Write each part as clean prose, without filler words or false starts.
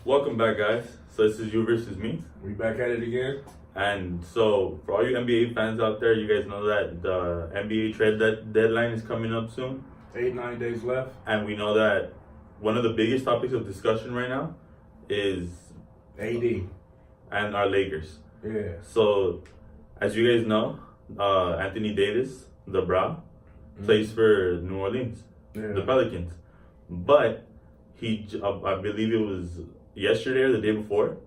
Welcome back, guys. So this is you versus me. We back at it again. And so for all you NBA fans out there, you guys know that the NBA trade deadline is coming up soon. 8-9 days left. And we know that one of the biggest topics of discussion right now is AD. and our Lakers. Yeah. So as you guys know, Anthony Davis, the Bra, plays for New Orleans, the Pelicans. But I believe it was yesterday or the day before,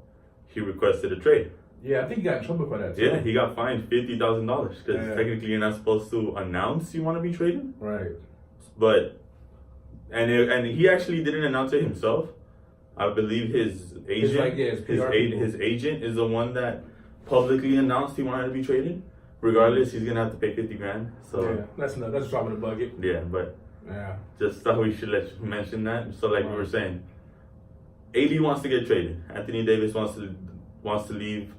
he requested a trade. Yeah, I think he got in trouble for that too. Yeah, he got fined $50,000 because technically you're not supposed to announce you want to be traded. Right. But and he actually didn't announce it himself. I believe his agent, his agent is the one that publicly announced he wanted to be traded. Regardless, he's gonna have to pay $50,000. So yeah, that's a drop in the bucket. Yeah, but yeah, just thought we should let you mention that. So like we were saying, AD wants to get traded. Anthony Davis wants to leave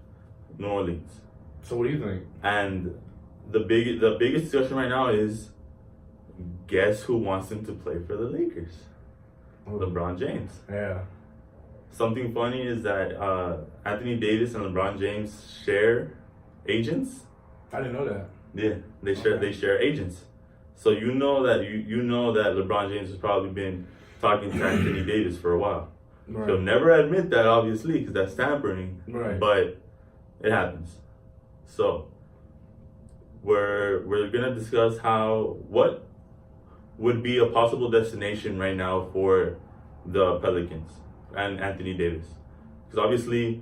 New Orleans. So what do you think? And the biggest discussion right now is, guess who wants him to play for the Lakers? LeBron James. Yeah. Something funny is that Anthony Davis and LeBron James share agents. I didn't know that. Yeah, they share agents. So you know that LeBron James has probably been talking to Anthony Davis for a while. Right. He'll never admit that, obviously, because that's tampering. Right. But it happens. So we're gonna discuss what would be a possible destination right now for the Pelicans and Anthony Davis, because obviously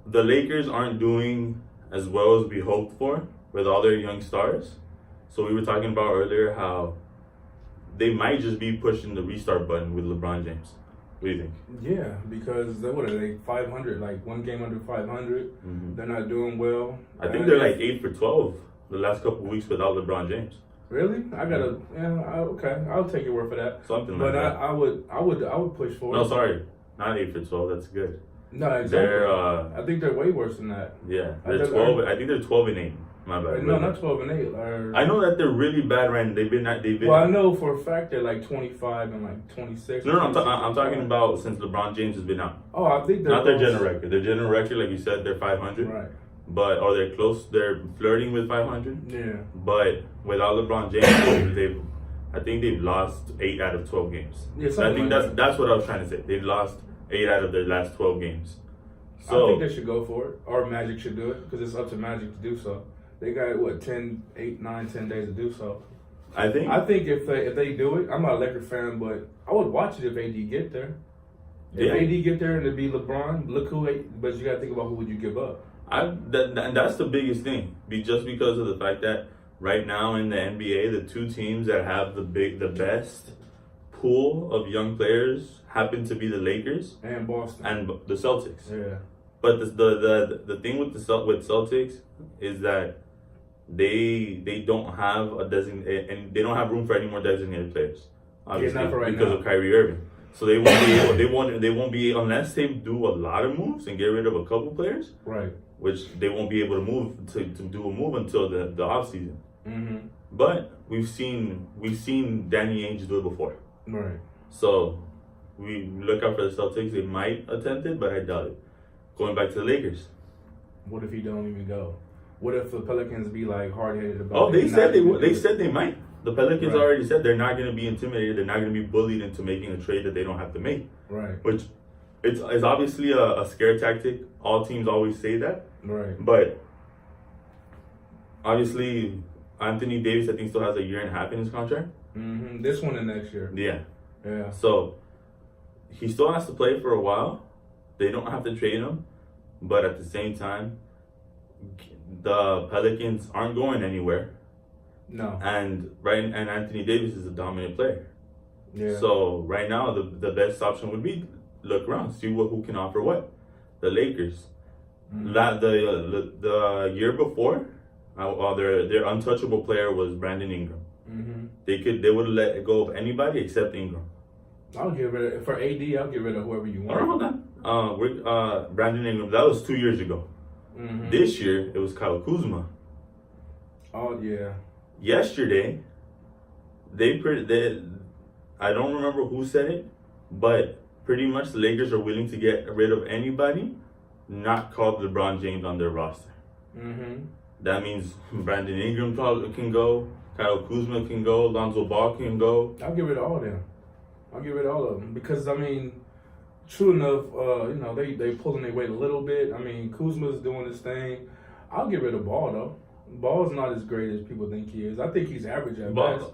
the Lakers aren't doing as well as we hoped for with all their young stars. So we were talking about earlier how they might just be pushing the restart button with LeBron James. What do you think? Yeah, because what are they, 500, like one game under 500. Mm-hmm. They're not doing well. I think they're like 8 for 12 the last couple of weeks without LeBron James. Really? Okay, I'll take your word for that. Something like that. But I would push for it. No, sorry, not 8 for 12. That's good. No, exactly. I think they're way worse than that. Yeah, they're 12. I think they're 12 and 8. My bad. No, not 12 and 8. I know that they're really bad right now. They've been. Well, I know for a fact they're like 25 and like 26. No, I'm talking about since LeBron James has been out. Oh, I think they're not their general record. Their general record, like you said, they're 500. Right. Or they're close. They're flirting with 500. Yeah. But without LeBron James, I think they've lost 8 out of 12 games. Yeah, so I think that's what I was trying to say. They've lost 8 out of their last 12 games. So I think they should go for it, or Magic should do it, because it's up to Magic to do so. They got 10 days to do so. I think if they do it, I'm not a Lakers fan, but I would watch it if AD get there. If AD get there and it be LeBron, but you got to think about who would you give up. And that's the biggest thing, just because of the fact that right now in the NBA, the two teams that have the best pool of young players happen to be the Lakers and Boston and the Celtics. Yeah. But the thing with Celtics is that they don't have a designated, and they don't have room for any more designated players, obviously, because of Kyrie Irving. So they won't be able, they won't be, unless they do a lot of moves and get rid of a couple players, right? Which they won't be able to do a move until the off season. Mm-hmm. But we've seen Danny Ainge do it before, right? So we look out for the Celtics. They might attempt it, but I doubt it. Going back to the Lakers. What if he don't even go? What if the Pelicans be like hard-headed about it? Oh, they said they might. The Pelicans already said they're not going to be intimidated. They're not going to be bullied into making a trade that they don't have to make. Right. Which it's obviously a scare tactic. All teams always say that. Right. But obviously, Anthony Davis, I think, still has a year and a half in his contract. Mm-hmm. This one and next year. Yeah. Yeah. So he still has to play for a while. They don't have to trade him, but at the same time, the Pelicans aren't going anywhere. No. And Anthony Davis is a dominant player. Yeah. So right now, the best option would be look around, see who can offer what. The Lakers. Mm-hmm. The year before, their untouchable player was Brandon Ingram. Mm-hmm. They would let go of anybody except Ingram. I'll get rid of, for AD, I'll get rid of whoever you want. Hold on. Brandon Ingram, that was 2 years ago. Mm-hmm. This year, it was Kyle Kuzma. Oh, yeah. Yesterday, I don't remember who said it, but pretty much the Lakers are willing to get rid of anybody not called LeBron James on their roster. Mm-hmm. That means Brandon Ingram can go, Kyle Kuzma can go, Lonzo Ball can go. I'll get rid of all of them. I'll get rid of all of them because I mean, true enough, they pulling their weight a little bit. I mean, Kuzma's doing his thing. I'll get rid of Ball though. Ball's not as great as people think he is. I think he's average at best.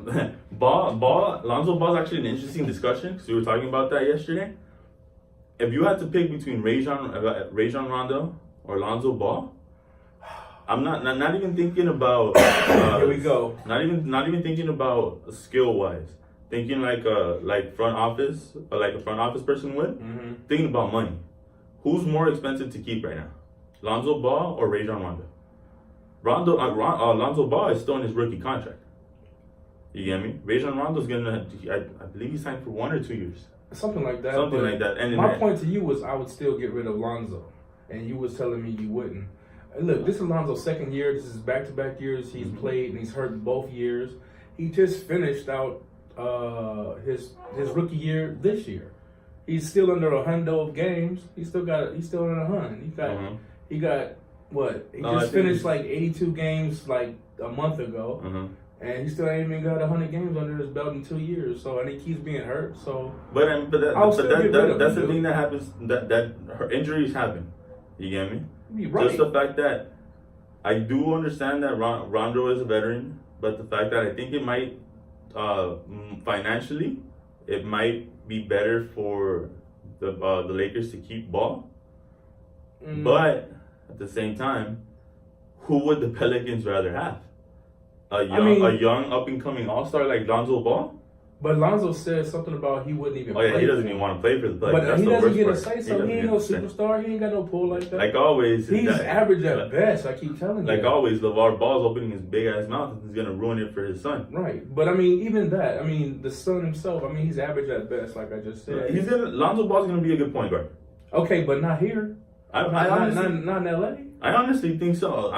Lonzo Ball's actually an interesting discussion because we were talking about that yesterday. If you had to pick between Rajon Rondo or Lonzo Ball, I'm not even thinking about. Here we go. Not even thinking about skill wise. Thinking like front office, like a front office person would. Mm-hmm. Thinking about money. Who's more expensive to keep right now, Lonzo Ball or Rajon Rondo? Lonzo Ball is still in his rookie contract. You get me? Rajon Rondo's I believe he signed for 1 or 2 years. Something like that. Something like that. And my point to you was I would still get rid of Lonzo, and you was telling me you wouldn't. And look, this is Lonzo's second year. This is back-to-back years he's played, and he's hurt both years. He just finished out his rookie year this year. He's still under a hundo of games. He's still under a hun. He got what? He just finished like 82 games like a month ago. And he still ain't even got 100 games under his belt in 2 years. So, and he keeps being hurt. So, that's the thing that happens. That her injuries happen. You get me? Right. Just the fact that I do understand that Rondo is a veteran, but the fact that I think it might financially, it might be better for the Lakers to keep Ball. But at the same time, who would the Pelicans rather have? A young up and coming all-star like Lonzo Ball? But Lonzo said something about he wouldn't even play. He doesn't even want to play for the Pelicans. But that's he the doesn't worst get part. a say so. He ain't no superstar. He ain't got no pull like that. Like always. He's average at best, I keep telling you. Like always, LeVar Ball's opening his big-ass mouth and he's going to ruin it for his son. Right. But, I mean, even that, I mean, the son himself, I mean, he's average at best, like I just said. Lonzo Ball's going to be a good point guard. Okay, but not here. Not in L.A.? I honestly think so.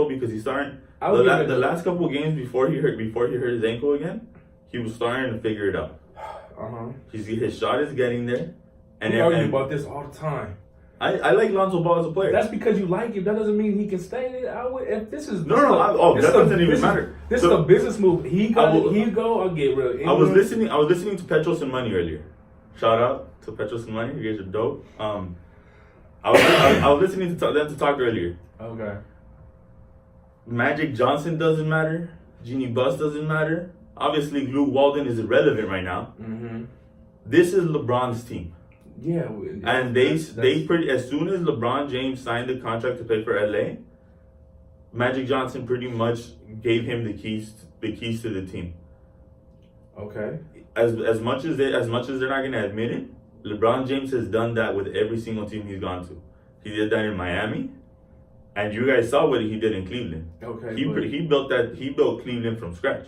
Because he's starting. The last couple of games before he hurt his ankle again, he was starting to figure it out. His shot is getting there. And we argue about this all the time. I like Lonzo Ball as a player. That's because you like him. That doesn't mean he can stay. That doesn't even matter. This is a business move. He go. I'll get rid of him. I was listening to Petros and Money earlier. Shout out to Petros and Money. You guys are dope. I was listening to them to talk earlier. Okay. Magic Johnson doesn't matter. Jeannie Buss doesn't matter. Obviously, Luke Walton is irrelevant right now. This is LeBron's team. Yeah, and as soon as LeBron James signed the contract to play for LA, Magic Johnson pretty much gave him the keys to the team. Okay. As much as they're not going to admit it, LeBron James has done that with every single team he's gone to. He did that in Miami, and you guys saw what he did in Cleveland. Okay. He built Cleveland from scratch.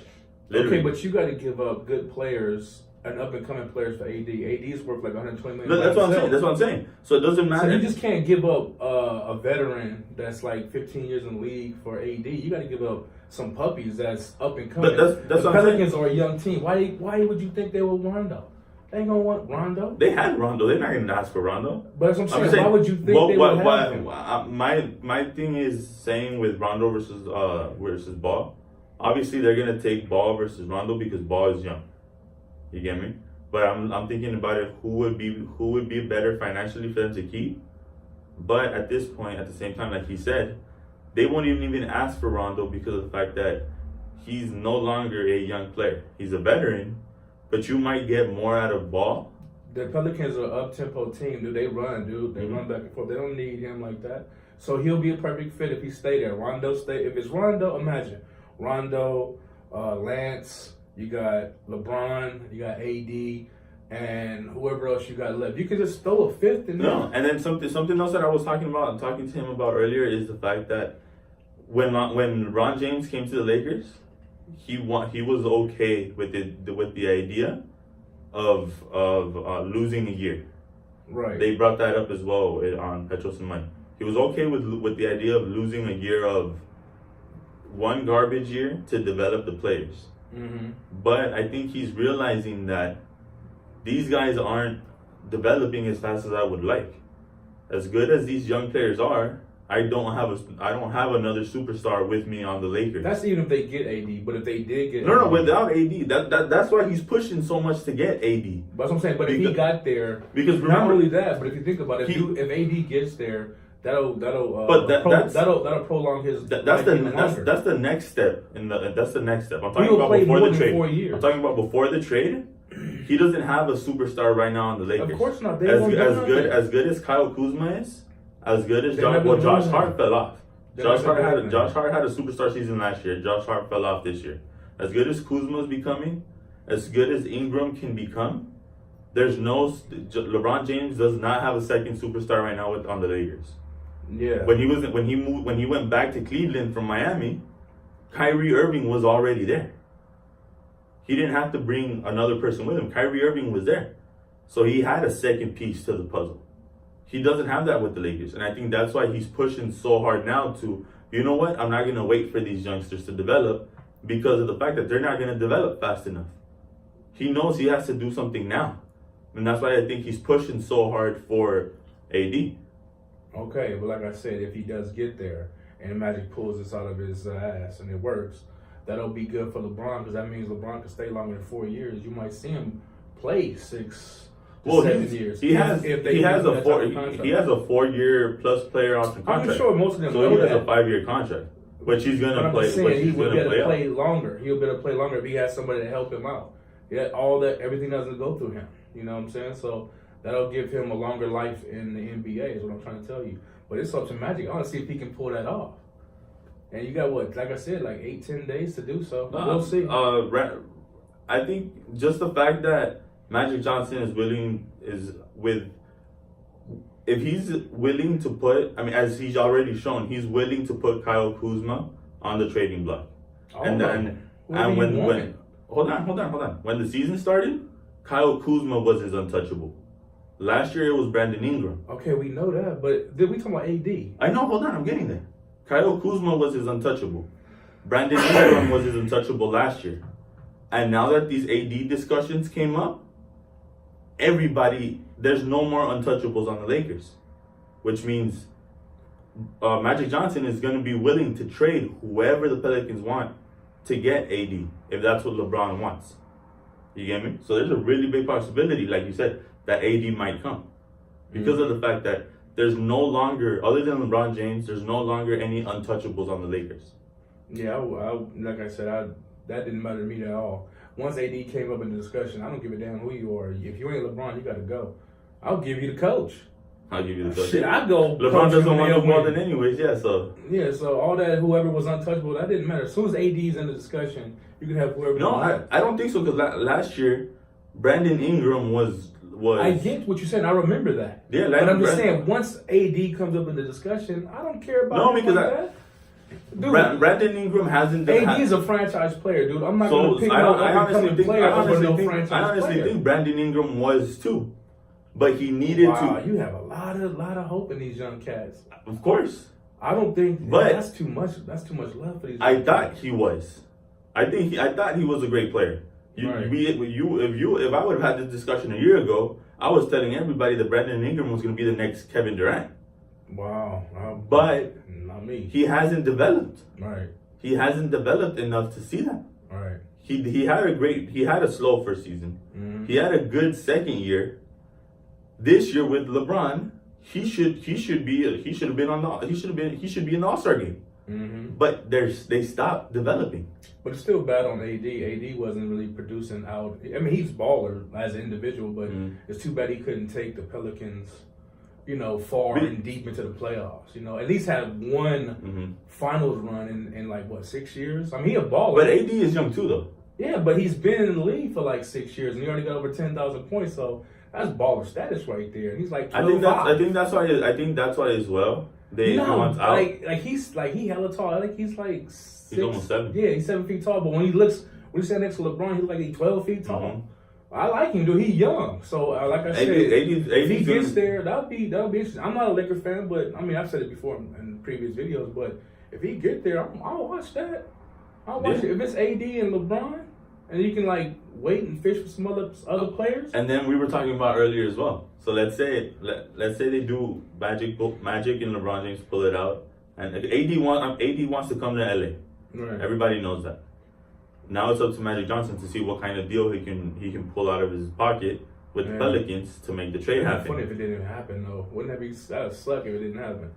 Literally. Okay, but you got to give up good players and up and coming players for AD. AD's worth like $120 million. That's what I'm saying. So it doesn't matter. So you just can't give up a veteran that's like 15 years in the league for AD. You got to give up some puppies that's up and coming. But that's the Pelicans are a young team. Why would you think they would want Rondo? They ain't gonna want Rondo. They had Rondo. They're not gonna ask for Rondo. But that's what I'm saying. Why would you think they would have him? My thing is saying with Rondo versus Ball. Obviously, they're gonna take Ball versus Rondo because Ball is young. You get me? But I'm thinking about it. Who would be better financially for them to keep? But at this point, at the same time, like he said, they won't even ask for Rondo because of the fact that he's no longer a young player. He's a veteran. But you might get more out of Ball. The Pelicans are an up-tempo team, dude. They run, dude. They run back and forth. They don't need him like that. So he'll be a perfect fit if he stay there. If it's Rondo, imagine. Rondo, Lance, you got LeBron, you got AD, and whoever else you got left. You can just throw a fifth in there. No, and then something else that I was talking to him about earlier is the fact that when Ron James came to the Lakers, he was okay with the idea of losing a year. Right. They brought that up as well on Petros and Money. He was okay with the idea of losing a year of one garbage year to develop the players. But I think he's realizing that these guys aren't developing as fast as I would like. As good as these young players are, I don't have another superstar with me on the Lakers. That's even if they get AD. But if they did get No, AD, without AD, that's why he's pushing so much to get AD. That's what I'm saying. But if he got there, because not remember, only that, but if you think about it, if AD gets there, that'll prolong his. That's the next step. That's the next step. I'm talking He'll about play before more the than trade. 4 years. I'm talking about before the trade. He doesn't have a superstar right now on the Lakers. Of course not. As good as Kyle Kuzma is, as good as Josh Hart fell off. Josh Hart had a superstar season last year. Josh Hart fell off this year. As good as Kuzma is becoming, as good as Ingram can become, LeBron James does not have a second superstar right now on the Lakers. Yeah. When he went back to Cleveland from Miami, Kyrie Irving was already there. He didn't have to bring another person with him. Kyrie Irving was there. So he had a second piece to the puzzle. He doesn't have that with the Lakers. And I think that's why he's pushing so hard now to, you know what, I'm not going to wait for these youngsters to develop because of the fact that they're not going to develop fast enough. He knows he has to do something now. And that's why I think he's pushing so hard for AD. Okay, but like I said, if he does get there and Magic pulls this out of his ass and it works, that'll be good for LeBron because that means LeBron can stay longer than 4 years. You might see him play 6 to 7 years. He has a 4-year plus player option contract. I'm sure most of them. So he has a 5-year contract, which he's gonna play. He would be able to play longer. He'll be able to play longer if he has somebody to help him out. Yeah, everything doesn't go through him. You know what I'm saying? So that'll give him a longer life in the NBA. Is what I'm trying to tell you. But it's up to Magic. I want to see if he can pull that off. And you got what? Like I said, like 8-10 days to do so. We'll see. I think just the fact that Magic Johnson if he's willing to put, I mean, as he's already shown, he's willing to put Kyle Kuzma on the trading block. Hold on. When the season started, Kyle Kuzma was his untouchable. Last year it was Brandon Ingram. Okay, we know that, but did we talk about AD? I know. Hold on, I'm getting there. Kyle Kuzma was his untouchable. Brandon Ingram was his untouchable last year. And now that these AD discussions came up, there's no more untouchables on the Lakers. Which means Magic Johnson is going to be willing to trade whoever the Pelicans want to get AD, if that's what LeBron wants. You get me? So there's a really big possibility, like you said, that AD might come. Because of the fact that there's no longer, other than LeBron James, there's no longer any untouchables on the Lakers. Yeah, like I said, that didn't matter to me at all. Once AD came up in the discussion, I don't give a damn who you are. If you ain't LeBron, you got to go. I'll give you the coach. I'll give you the coach. Shit, I go. LeBron doesn't want to more than anyways, yeah, so. Yeah, so all that, whoever was untouchable, that didn't matter. As soon as AD's in the discussion, you can have whoever. No, I don't think so, because last year, Brandon Ingram was. I get what you said. I remember that. Yeah, but I'm just saying, once AD comes up in the discussion, I don't care about. No, because that. Dude, Brandon Ingram hasn't. AD is a franchise player, dude. I'm not going to pick up a player franchise player. I honestly think Brandon Ingram was too, but he needed to. Wow, you have a lot of hope in these young cats. Of course. I don't think, but that's too much. That's too much love for these. I thought he was. I thought he was a great player. If I would have had this discussion a year ago, I was telling everybody that Brandon Ingram was going to be the next Kevin Durant. Wow. But not me. He hasn't developed. Right. He hasn't developed enough to see that. Right. He had a slow first season. Mm-hmm. He had a good second year. This year with LeBron, he should be in the All-Star game. Mm-hmm. But they stopped developing. But it's still bad on AD. AD wasn't really producing out. I mean, he's baller as an individual, but it's too bad he couldn't take the Pelicans, far and deep into the playoffs. At least have one finals run in like 6 years. I mean, he a baller. But AD is young too, though. Yeah, but he's been in the league for like 6 years, and he already got over 10,000 points. So that's baller status right there. And he's like 12, I think that's why as well. He hella tall. I think he's like 6. He's almost 7. Yeah, he's 7 feet tall. But when you stand next to LeBron, he's like 12 feet tall. Mm-hmm. I like him, dude. He's young. So like I said, if he gets there, that'll be interesting. I'm not a Lakers fan, but I mean I've said it before in previous videos. But if he get there, I'll watch that. I'll watch it. If it's AD and LeBron, and you can wait and fish for some other players? And then we were talking about earlier as well. So let's say they do Magic and LeBron James pull it out, and AD wants to come to LA. Right. Everybody knows that. Now it's up to Magic Johnson to see what kind of deal he can pull out of his pocket with the Pelicans to make the trade happen. Funny if it didn't happen though. Wouldn't that suck if it didn't happen?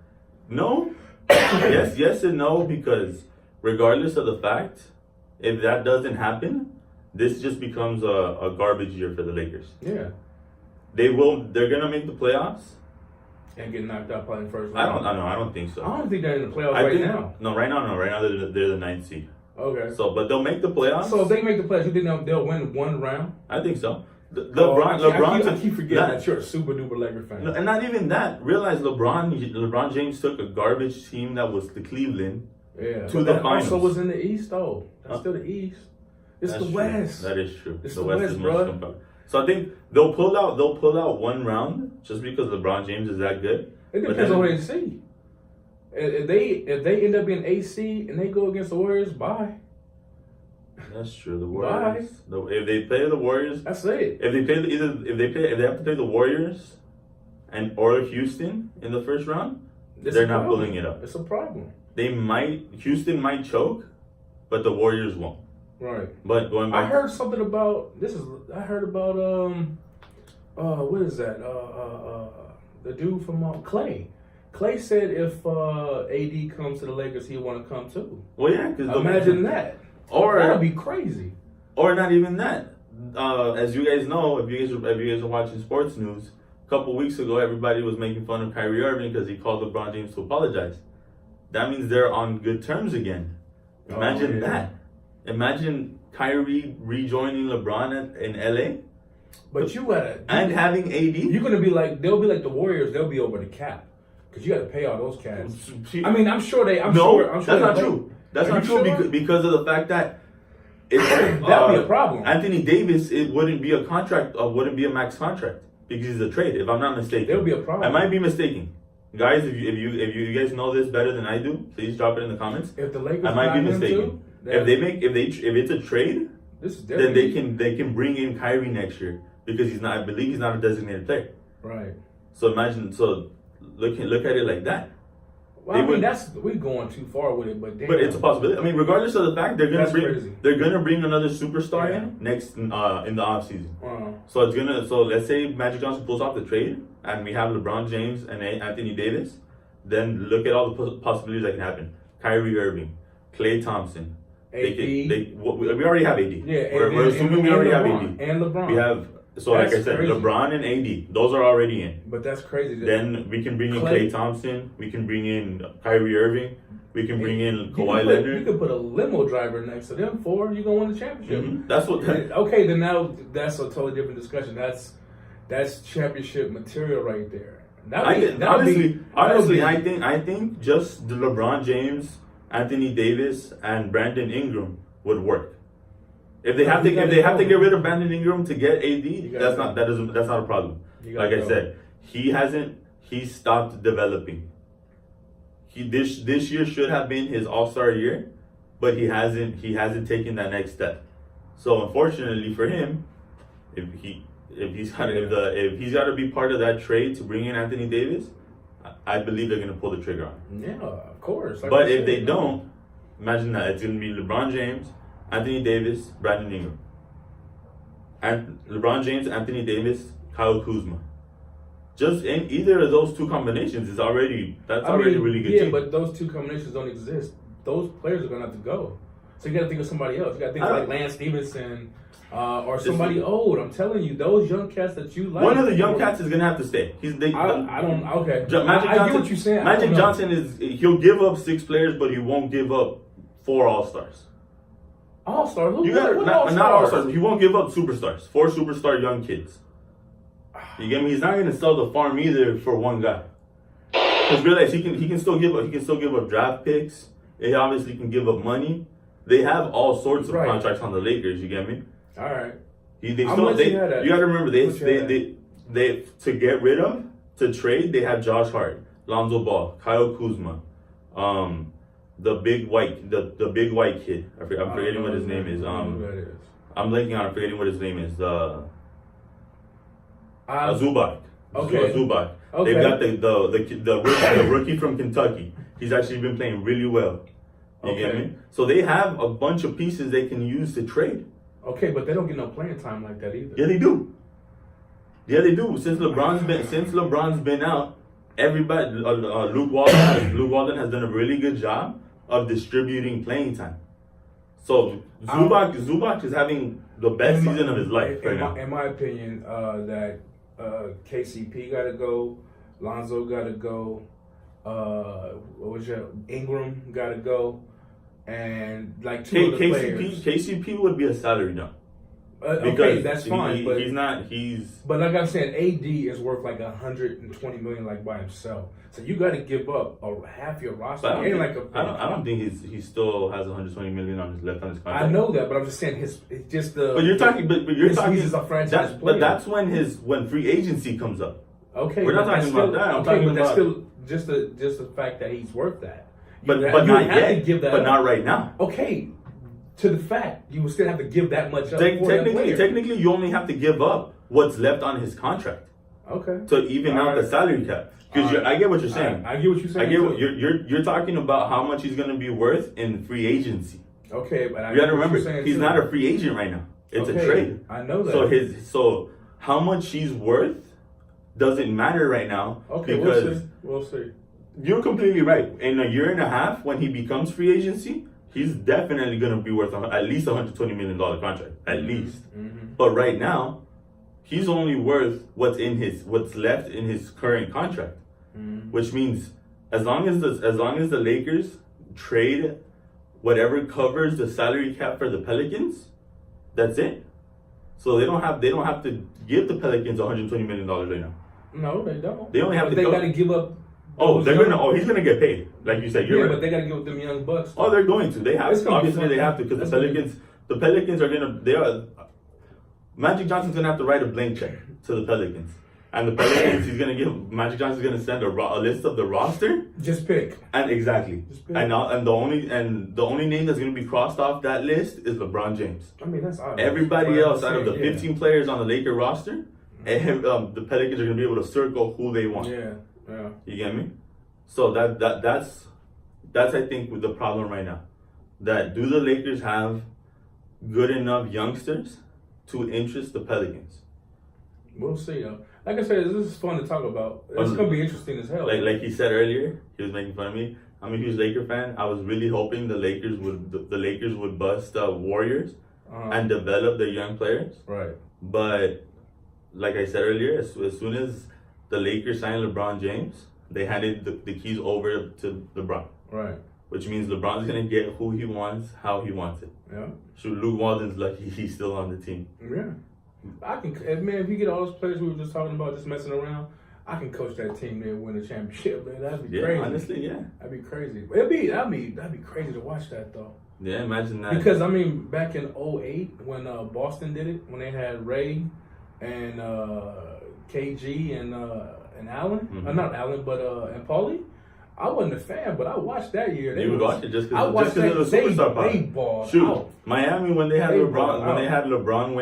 No. yes and no, because regardless of the fact, if that doesn't happen, this just becomes a garbage year for the Lakers. Yeah. They're gonna make the playoffs and get knocked out probably in the first round. I don't think so. I don't think they're in the playoffs now. No, right now they're the ninth seed. Okay. So, but they'll make the playoffs. So if they make the playoffs, you think they'll win one round? I think so. I keep forgetting that you're a super duper Lakers fan. And not even that. Realize LeBron James took a garbage team that was the Cleveland to the finals. Also was in the East though. That's still the East. It's the West. That is true. It's the West, is bro. much compact. So I think they'll pull out one round just because LeBron James is that good. It depends on what they see. If they end up being AC and they go against the Warriors, bye. That's true. The Warriors. If they play the Warriors, that's it. If they have to play the Warriors or Houston in the first round, they're not pulling it up. It's a problem. Houston might choke, but the Warriors won't. Right. But going back, I heard something about what is that? The dude from Clay. Clay said if AD comes to the Lakers, he'd want to come too. Well, yeah, because imagine that. Or that'd be crazy. Or not even that. As you guys know, if you guys are watching sports news, a couple weeks ago, everybody was making fun of Kyrie Irving because he called LeBron James to apologize. That means they're on good terms again. Imagine that. Imagine Kyrie rejoining LeBron in LA. But you gotta and having AD. You're gonna be like they'll be like the Warriors. They'll be over the cap because you got to pay all those cats. I mean, I'm sure they. I'm sure that's not true. That's not true because of the fact that that'd be a problem. Anthony Davis, it wouldn't be a contract, wouldn't be a max contract because it's a trade. If I'm not mistaken, there'll be a problem. I might be mistaken, guys. If you guys know this better than I do, please drop it in the comments. If the Lakers, I might be mistaken. If it's a trade, then they can bring in Kyrie next year because I believe he's not a designated player. Right. So imagine. So look at it like that. Well, we're going too far with it, but it's a possibility. I mean, regardless of the fact they're gonna bring another superstar in next in the offseason. So let's say Magic Johnson pulls off the trade and we have LeBron James and Anthony Davis, then look at all the possibilities that can happen. Kyrie Irving, Klay Thompson, AD. We already have AD. Yeah, we're assuming we already have AD. And LeBron. We have. So like I said, crazy. LeBron and AD, those are already in. But that's crazy. Then we can bring in Klay Thompson. We can bring in Kyrie Irving. We can bring in Kawhi Leonard. You could put a limo driver next to them four. You're gonna win the championship. Mm-hmm. That's what. Okay, then now that's a totally different discussion. That's championship material right there. Honestly, I think just the LeBron James, Anthony Davis, and Brandon Ingram would work. If they have to get rid of Brandon Ingram to get AD, that's not a problem. Like I said, he stopped developing. This year should have been his all-star year, but he hasn't taken that next step. So unfortunately for him, if he's got to be part of that trade to bring in Anthony Davis, I believe they're gonna pull the trigger on him. Yeah, of course. But if they don't, imagine that it's gonna be LeBron James, Anthony Davis, Brandon Ingram. And LeBron James, Anthony Davis, Kyle Kuzma. Just in either of those two combinations is already a really good team. Yeah, but those two combinations don't exist. Those players are gonna have to go. So you gotta think of somebody else. You gotta think of like Lance Stevenson or somebody old. I'm telling you, those young cats that you like. One of the young cats is gonna have to stay. Okay. I get what you're saying. Magic Johnson he'll give up 6 players, but he won't give up 4 all-stars. All-stars? Not all-stars. He won't give up superstars. 4 superstar young kids. You get me? He's not going to sell the farm either for one guy. Because realize he can still give up draft picks. He obviously can give up money. They have all sorts of contracts on the Lakers. You get me? All right. You got to remember they to get rid of, to trade. They have Josh Hart, Lonzo Ball, Kyle Kuzma, the big white kid. I'm forgetting what his name is. I'm blanking on. I'm forgetting what his name is. Uh, Zubac. Okay. Zubac. Okay. They've got the rookie from Kentucky. He's actually been playing really well. You get me? So they have a bunch of pieces they can use to trade. Okay, but they don't get no playing time like that either. Yeah, they do. Yeah, they do. Since LeBron's been out, everybody Luke Walton has done a really good job of distributing playing time. So Zubac is having the best season of his life right now. In my opinion, that KCP got to go, Lonzo got to go, Ingram got to go, and like two of the players. KCP would be a salary dump. Okay, that's fine, but he's not. But like I'm saying, AD is worth like $120 million, like by himself. So you got to give up half your roster. I don't think he still has $120 million on his contract. I know that, but I'm just saying it's just the. But you're talking. He's a franchise player. But that's when free agency comes up. Okay, we're not talking about that. I'm talking about that's still just the fact that he's worth that. But not yet. But not right now. Okay. To the fact, you would still have to give that much up. Technically, you only have to give up what's left on his contract. Okay. To even out the salary cap. Because I get what you're saying. I get what you're saying. I get what you're talking about. How much he's going to be worth in free agency. Okay, but you got to remember, he's not a free agent right now. It's a trade. I know that. So how much he's worth doesn't matter right now. Okay, because we'll see. You're completely right. In a year and a half, when he becomes free agency, he's definitely going to be worth at least $120 million contract, at least. Mm-hmm. But right now, he's only worth what's left in his current contract, which means as long as the Lakers trade whatever covers the salary cap for the Pelicans, that's it. So they don't have to give the Pelicans $120 million right now. No, they don't. They only have to. They got to give up. He's gonna get paid, like you said. But they got to give up them young bucks. Oh, they're going to. They have. Obviously, they have to because the Pelicans are gonna. They are. Magic Johnson's gonna have to write a blank check to the Pelicans, and the Pelicans, Magic Johnson's gonna send a list of the roster. Just pick. And exactly. Just pick. And the only name that's gonna be crossed off that list is LeBron James. I mean, that's obvious. Everybody else out of the 15 players on the Laker roster, the Pelicans are gonna be able to circle who they want. Yeah. You get me? So that's I think with the problem right now. That do the Lakers have good enough youngsters to interest the Pelicans? We'll see. Like I said, this is fun to talk about. It's gonna be interesting as hell. Like he said earlier, he was making fun of me. I'm a huge Laker fan. I was really hoping the Lakers would bust Warriors and develop their young players. Right. But like I said earlier, as soon as the Lakers signed LeBron James, they handed the keys over to LeBron. Right. Which means LeBron's going to get who he wants, how he wants it. Yeah. So Luke Walton's lucky he's still on the team. Yeah. If you get all those players we were just talking about, just messing around, I can coach that team there and win a championship, man. That'd be crazy. Honestly, yeah. That'd be crazy. That'd be crazy to watch that, though. Yeah, imagine that. Because, back in 2008, when Boston did it, when they had Ray and KG and Allen, not Allen, but and Paulie. I wasn't a fan, but I watched that year. You would watch it just because of the superstar power. They balled out. Miami when they had LeBron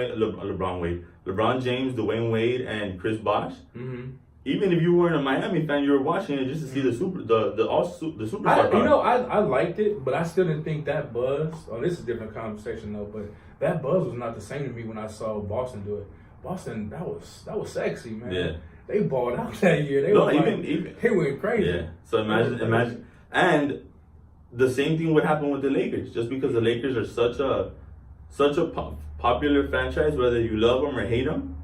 James, Dwayne Wade, and Chris Bosh. Mm-hmm. Even if you weren't a Miami fan, you were watching it just to see the superstar power. I liked it, but I still didn't think that buzz. Oh, this is a different conversation though. But that buzz was not the same to me when I saw Boston do it. Boston, that was sexy, man. Yeah. They balled out that year. They went crazy. Yeah. So imagine, and the same thing would happen with the Lakers. Just because the Lakers are such a popular franchise, whether you love them or hate them,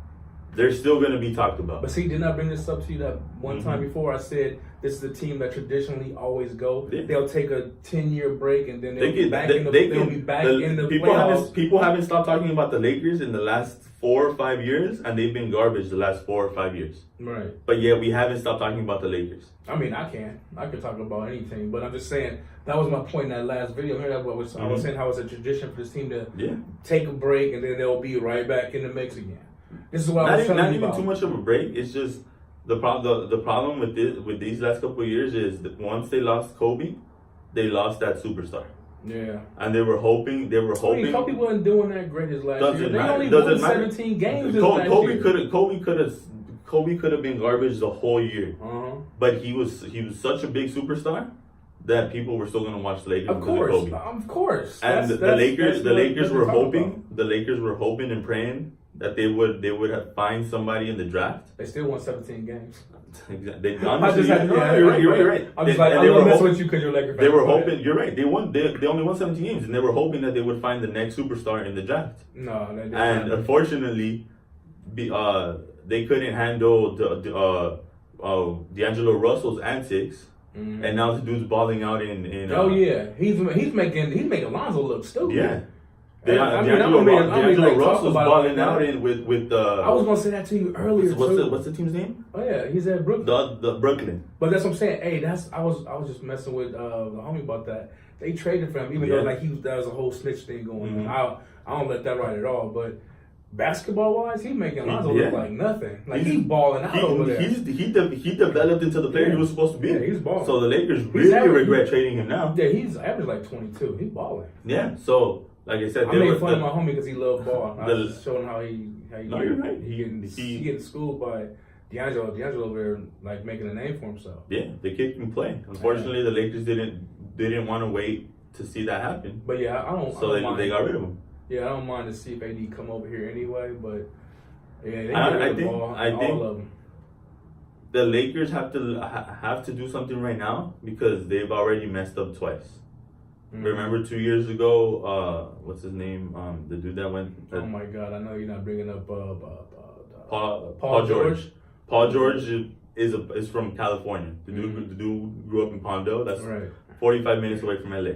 they're still going to be talked about. But see, didn't I bring this up to you that one time before? I said this is a team that traditionally always go. Yeah. They'll take a 10-year break and then they'll be back in the playoffs. People haven't stopped talking about the Lakers in the last 4 or 5 years, and they've been garbage the last 4 or 5 years. Right. But yeah, we haven't stopped talking about the Lakers. I can talk about anything, but I'm just saying that was my point in that last video. Here, I was saying how it's a tradition for this team to take a break and then they'll be right back in the mix again. This is what I was telling you about. Not even too much of a break. It's just the problem with these last couple of years is that once they lost Kobe, they lost that superstar. Yeah. And they were hoping. I mean, Kobe wasn't doing that great his last year. Doesn't They matter. only Doesn't won matter. 17 games this last Kobe year. Kobe could have been garbage the whole year. Uh-huh. But he was such a big superstar that people were still gonna watch the Lakers Of because course, of Kobe. of course. And the Lakers were hoping. The Lakers were hoping and praying that they would have find somebody in the draft. They still won 17 games. They I honestly, just had to, you're right. I'm just like, I'm gonna mess with you because you're a Laker fan. They were hoping. You're right. They won. They only won 17 games, and they were hoping that they would find the next superstar in the draft. No, they didn't. And unfortunately, they couldn't handle D'Angelo Russell's antics, and now the dude's balling out in. Oh yeah, he's making Lonzo look stupid. Yeah. D'Angelo Russell's balling out in with I was gonna say that to you earlier. What's the team's name? Oh yeah, he's at Brooklyn. The Brooklyn. But that's what I'm saying. Hey, I was just messing with the homie about that. They traded for him, even though like there was a whole snitch thing going on. I don't let that ride at all. But basketball wise, he's making Lonzo look like nothing. Like he's balling out over there. He developed into the player he was supposed to be. Yeah, he's balling. So the Lakers really regret trading him now. Yeah, he's averaged like 22. He's balling. Yeah. So like I said, I made fun of my homie because he loved ball. I was showing how he. No, you're right. He getting schooled by D'Angelo over there, like making a name for himself. Yeah, the kid can play. Unfortunately, the Lakers didn't want to wait to see that happen. But yeah, I don't. So they got rid of him. Yeah, I don't mind to see if AD come over here anyway, but yeah, they I think all of them. The Lakers have to do something right now because they've already messed up twice. Remember 2 years ago, what's his name? The dude that went. Oh my God! I know you're not bringing up Paul George. Paul George is from California. The dude grew up in Palmdale. That's right. 45 minutes away from LA.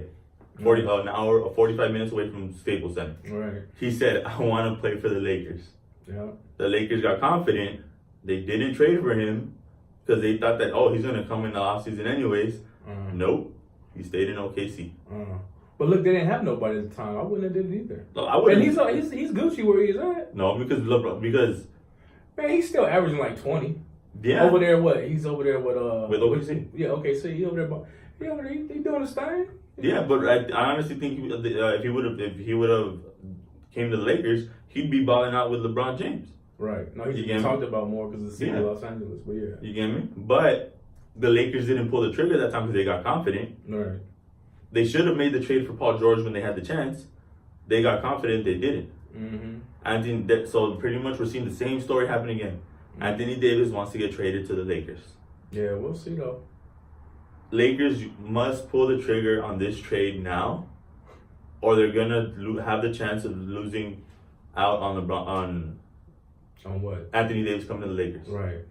45 minutes away from Staples Center. Right. He said, "I want to play for the Lakers." Yeah. The Lakers got confident. They didn't trade for him because they thought that he's gonna come in the offseason anyways. Nope. He stayed in OKC. But look, they didn't have nobody at the time. I wouldn't have did it either. No, I wouldn't. And he's Gucci where he's at. No, because man, he's still averaging like 20. Yeah. Over there, what? He's over there with OKC. Yeah, OKC. He over there. He doing his thing. Yeah, but I honestly think if he would have came to the Lakers, he'd be balling out with LeBron James. Right. No, he talked about more because it's in Los Angeles. But yeah. You get me? But the Lakers didn't pull the trigger that time because they got confident. Right. They should have made the trade for Paul George when they had the chance. They got confident. They didn't. So pretty much we're seeing the same story happen again. Anthony Davis wants to get traded to the Lakers. Yeah, we'll see though. Lakers must pull the trigger on this trade now, or they're gonna have the chance of losing out on LeBron on what? Anthony Davis coming to the Lakers. Right.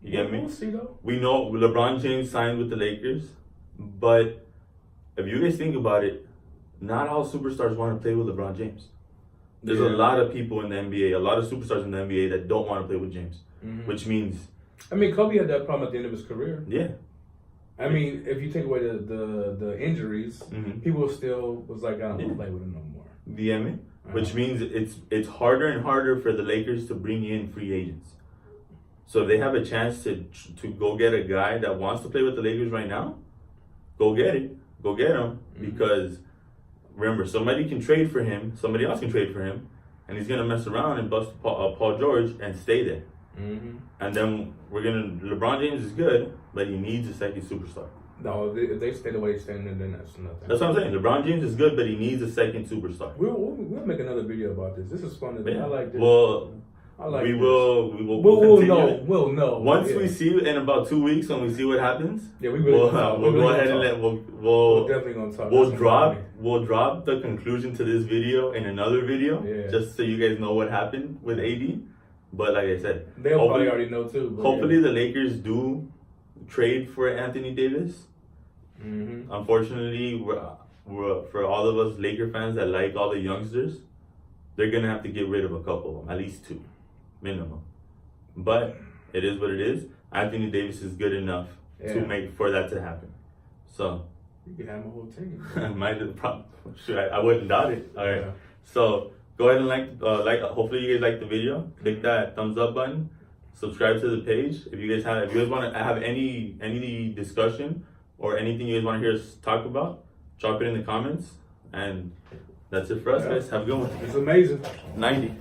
You get me? We'll see though. We know LeBron James signed with the Lakers, but if you guys think about it, not all superstars want to play with LeBron James. There's a lot of people in the NBA, a lot of superstars in the NBA that don't want to play with James, which means. I mean, Kobe had that problem at the end of his career. Yeah. I mean, if you take away the injuries, people still was like, I don't want to play with him no more. You get me? Which means it's harder and harder for the Lakers to bring in free agents. So if they have a chance to go get a guy that wants to play with the Lakers right now, go get it. Go get him because remember, somebody can trade for him, somebody else can trade for him, and he's gonna mess around and bust Paul George and stay there. And then LeBron James is good, but he needs a second superstar. No, if they stay the way they're staying, then that's nothing. That's what I'm saying. LeBron James is good, but he needs a second superstar. We'll make another video about this. This is fun. I like this. Well, I like we this. will know. We'll know. Once we see in about 2 weeks when we see what happens. Yeah, we really we'll go ahead and we're definitely gonna talk. We'll drop the conclusion to this video in another video, just so you guys know what happened with AD. But like I said, they'll probably already know too. Hopefully the Lakers do trade for Anthony Davis. Unfortunately, we're for all of us Laker fans that like all the youngsters, they're gonna have to get rid of a couple of them, at least 2, minimum. But it is what it is. Anthony Davis is good enough to make for that to happen. So you can have a whole team. I wouldn't doubt it. All right. So go ahead and like. Hopefully you guys like the video. Click that thumbs up button. Subscribe to the page. If you guys want to have any discussion or anything you guys want to hear us talk about, drop it in the comments. And that's it for us, guys. Have a good one. It's amazing. 90.